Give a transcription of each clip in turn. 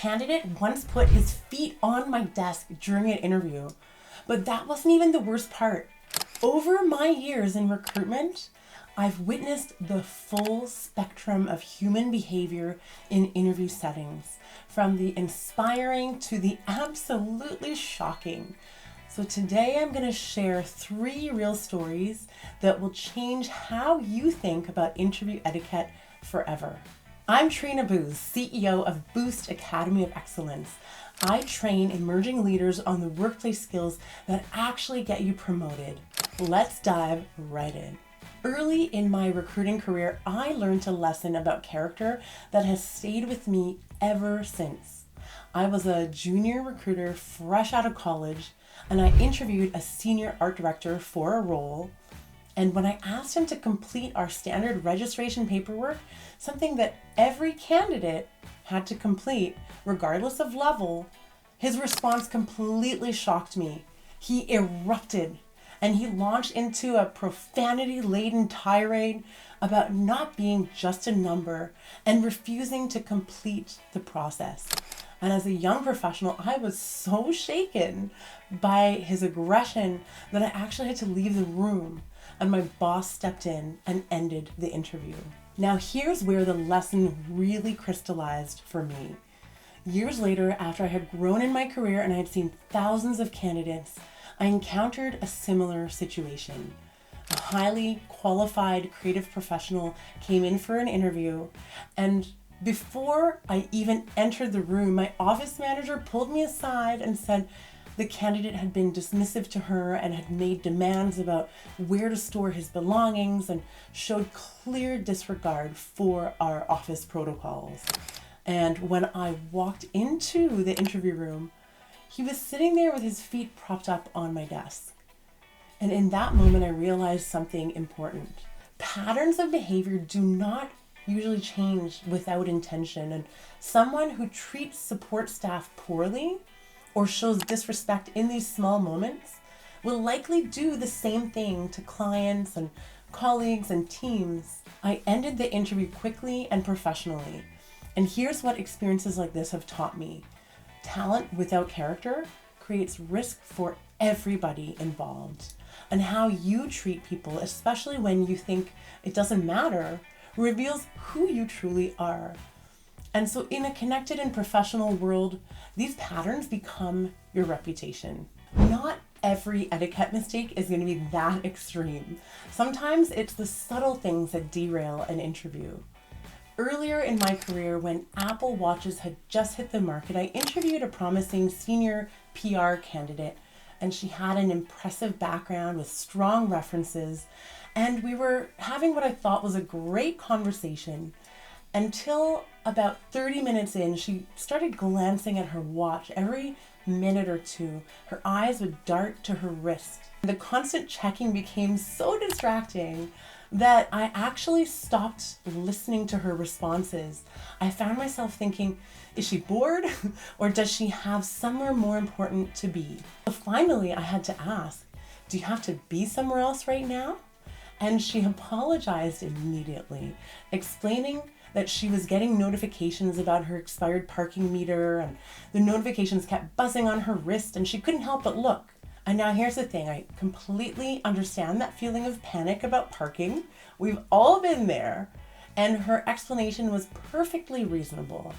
candidate once put his feet on my desk during an interview. But that wasn't even the worst part. Over my years in recruitment, I've witnessed the full spectrum of human behavior in interview settings, from the inspiring to the absolutely shocking. So today I'm going to share 3 real stories that will change how you think about interview etiquette forever. I'm Trina Booz, CEO of Boost Academy of Excellence. I train emerging leaders on the workplace skills that actually get you promoted. Let's dive right in. Early in my recruiting career, I learned a lesson about character that has stayed with me ever since. I was a junior recruiter fresh out of college, and I interviewed a senior art director for a role. And when I asked him to complete our standard registration paperwork, something that every candidate had to complete, regardless of level, his response completely shocked me. He erupted, and he launched into a profanity-laden tirade about not being just a number and refusing to complete the process. And as a young professional, I was so shaken by his aggression that I actually had to leave the room, and my boss stepped in and ended the interview. Now here's where the lesson really crystallized for me. Years later, after I had grown in my career and I had seen thousands of candidates, I encountered a similar situation. A highly qualified creative professional came in for an interview, and before I even entered the room, my office manager pulled me aside and said the candidate had been dismissive to her and had made demands about where to store his belongings and showed clear disregard for our office protocols. And when I walked into the interview room, he was sitting there with his feet propped up on my desk. And in that moment, I realized something important. Patterns of behavior do not usually change without intention, and someone who treats support staff poorly or shows disrespect in these small moments will likely do the same thing to clients and colleagues and teams. I ended the interview quickly and professionally, and here's what experiences like this have taught me. Talent without character creates risk for everybody involved, and how you treat people, especially when you think it doesn't matter, reveals who you truly are. And so in a connected and professional world, these patterns become your reputation. Not every etiquette mistake is going to be that extreme. Sometimes it's the subtle things that derail an interview. Earlier in my career, when Apple Watches had just hit the market, I interviewed a promising senior PR candidate, and she had an impressive background with strong references, and we were having what I thought was a great conversation until about 30 minutes in, she started glancing at her watch every minute or two. Her eyes would dart to her wrist. The constant checking became so distracting that I actually stopped listening to her responses. I found myself thinking, is she bored or does she have somewhere more important to be? So finally, I had to ask, do you have to be somewhere else right now? And she apologized immediately, explaining that she was getting notifications about her expired parking meter, and the notifications kept buzzing on her wrist and she couldn't help but look. And now here's the thing, I completely understand that feeling of panic about parking. We've all been there, and her explanation was perfectly reasonable.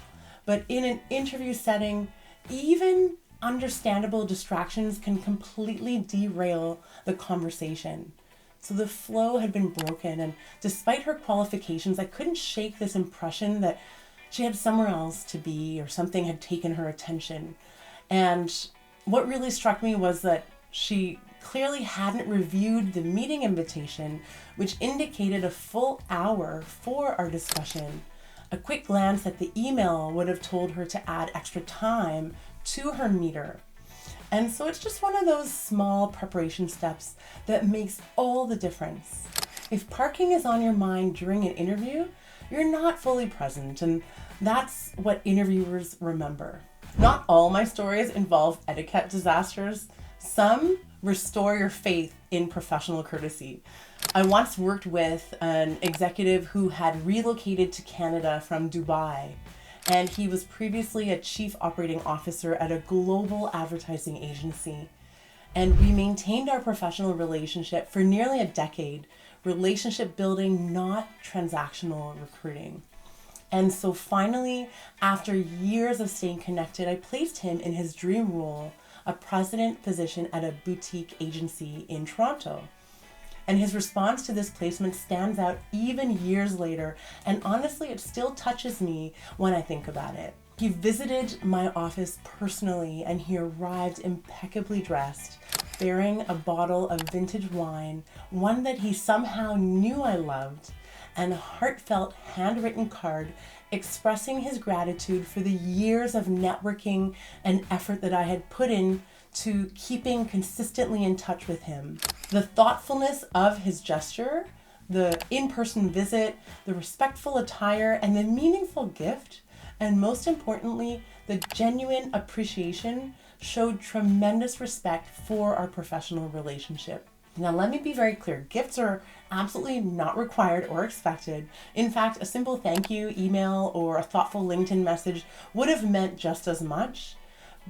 But in an interview setting, even understandable distractions can completely derail the conversation. So the flow had been broken, and despite her qualifications, I couldn't shake this impression that she had somewhere else to be or something had taken her attention. And what really struck me was that she clearly hadn't reviewed the meeting invitation, which indicated a full hour for our discussion. A quick glance at the email would have told her to add extra time to her meter. And so it's just one of those small preparation steps that makes all the difference. If parking is on your mind during an interview, you're not fully present, and that's what interviewers remember. Not all my stories involve etiquette disasters. Some restore your faith in professional courtesy. I once worked with an executive who had relocated to Canada from Dubai, and he was previously a chief operating officer at a global advertising agency. And we maintained our professional relationship for nearly a decade, relationship building, not transactional recruiting. And so finally, after years of staying connected, I placed him in his dream role, a president position at a boutique agency in Toronto. And his response to this placement stands out even years later, and honestly, it still touches me when I think about it. He visited my office personally, and he arrived impeccably dressed, bearing a bottle of vintage wine, one that he somehow knew I loved, and a heartfelt handwritten card expressing his gratitude for the years of networking and effort that I had put in to keeping consistently in touch with him. The thoughtfulness of his gesture, the in-person visit, the respectful attire, and the meaningful gift, and most importantly, the genuine appreciation showed tremendous respect for our professional relationship. Now, let me be very clear. Gifts are absolutely not required or expected. In fact, a simple thank you email or a thoughtful LinkedIn message would have meant just as much.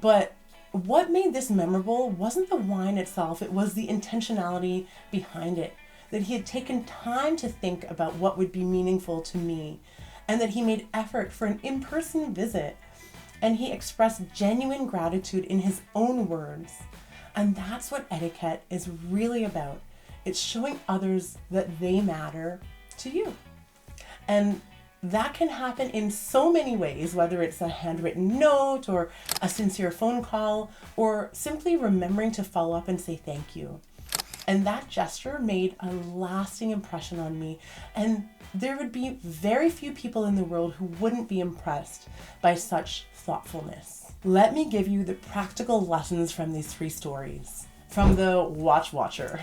But what made this memorable wasn't the wine itself, it was the intentionality behind it. That he had taken time to think about what would be meaningful to me, and that he made effort for an in-person visit, and he expressed genuine gratitude in his own words. And that's what etiquette is really about. It's showing others that they matter to you. And that can happen in so many ways, whether it's a handwritten note or a sincere phone call, or simply remembering to follow up and say thank you. And that gesture made a lasting impression on me. And there would be very few people in the world who wouldn't be impressed by such thoughtfulness. Let me give you the practical lessons from these 3 stories. From the watch watcher.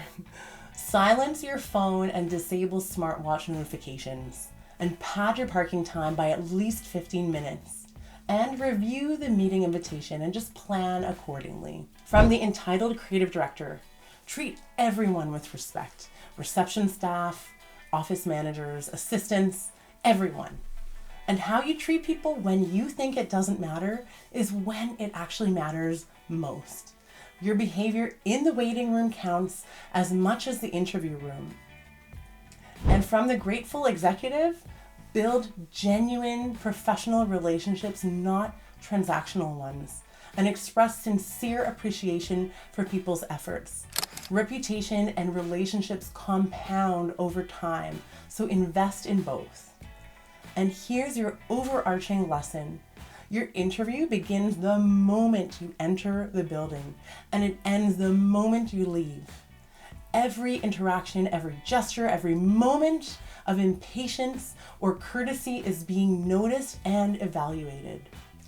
Silence your phone and disable smartwatch notifications. And pad your parking time by at least 15 minutes. And review the meeting invitation and just plan accordingly. From the entitled creative director. Treat everyone with respect. Reception staff, office managers, assistants, everyone. And how you treat people when you think it doesn't matter is when it actually matters most. Your behavior in the waiting room counts as much as the interview room. And from the grateful executive, build genuine professional relationships, not transactional ones, and express sincere appreciation for people's efforts. Reputation and relationships compound over time, so invest in both. And here's your overarching lesson. Your interview begins the moment you enter the building, and it ends the moment you leave. Every interaction, every gesture, every moment of impatience or courtesy is being noticed and evaluated.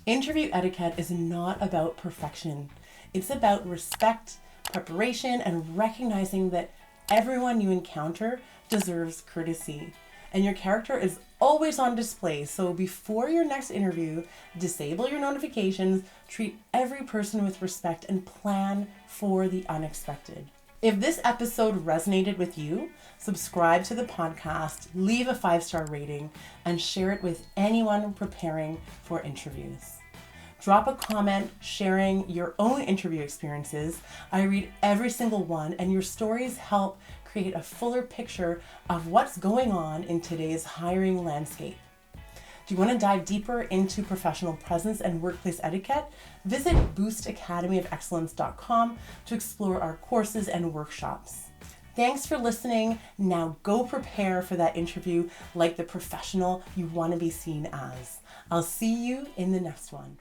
Interview etiquette is not about perfection. It's about respect, preparation, and recognizing that everyone you encounter deserves courtesy. And your character is always on display, so before your next interview, disable your notifications, treat every person with respect, and plan for the unexpected. If this episode resonated with you, subscribe to the podcast, leave a 5-star rating, and share it with anyone preparing for interviews. Drop a comment sharing your own interview experiences. I read every single one, and your stories help create a fuller picture of what's going on in today's hiring landscape. Do you want to dive deeper into professional presence and workplace etiquette? Visit boostacademyofexcellence.com to explore our courses and workshops. Thanks for listening. Now go prepare for that interview like the professional you want to be seen as. I'll see you in the next one.